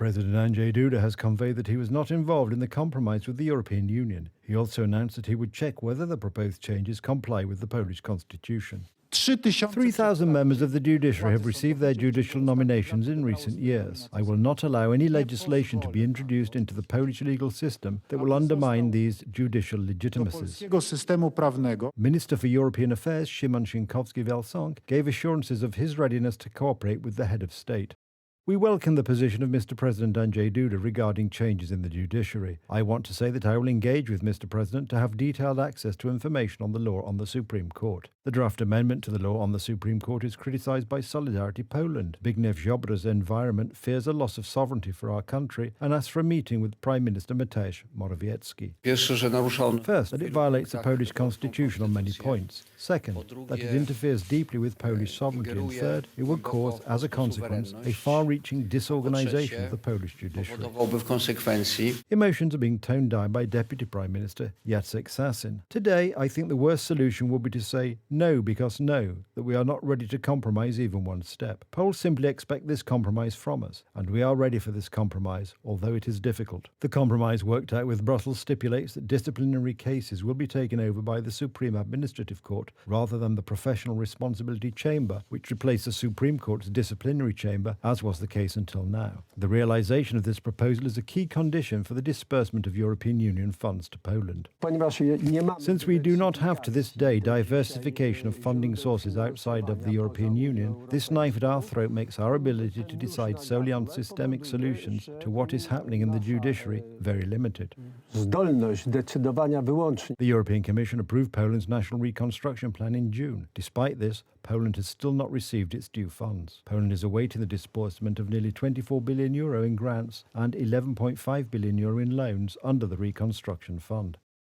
President Andrzej Duda has conveyed that he was not involved in the compromise with the European Union. He also announced that he would check whether the proposed changes comply with the Polish constitution. 3,000 members of the judiciary have received their judicial nominations in recent years. I will not allow any legislation to be introduced into the Polish legal system that will undermine these judicial legitimacies. Minister for European Affairs Szymon Szynkowski-Welsonk gave assurances of his readiness to cooperate with the head of state. We welcome the position of Mr. President Andrzej Duda regarding changes in the judiciary. I want to say that I will engage with Mr. President to have detailed access to information on the law on the Supreme Court. The draft amendment to the law on the Supreme Court is criticized by Solidarity Poland. Zbigniew Ziobra's Environment fears a loss of sovereignty for our country and asks for a meeting with Prime Minister Mateusz Morawiecki. First, that it violates the Polish constitution on many points. Second, that it interferes deeply with Polish sovereignty. And third, it would cause, as a consequence, a far-reaching disorganization of the Polish judiciary. Emotions are being toned down by Deputy Prime Minister Jacek Sasin. Today, I think the worst solution would be to say no because no, that we are not ready to compromise even one step. Poles simply expect this compromise from us, and we are ready for this compromise, although it is difficult. The compromise worked out with Brussels stipulates that disciplinary cases will be taken over by the Supreme Administrative Court rather than the Professional Responsibility Chamber, which replaced the Supreme Court's disciplinary chamber, as was the case until now. The realization of this proposal is a key condition for the disbursement of European Union funds to Poland. Since we do not have to this day diversification of funding sources outside of the European Union, this knife at our throat makes our ability to decide solely on systemic solutions to what is happening in the judiciary very limited. The European Commission approved Poland's national reconstruction plan in June. Despite this, Poland has still not received its due funds. Poland is awaiting the disbursement of nearly €24 billion in grants and €11.5 billion in loans under the Reconstruction Fund.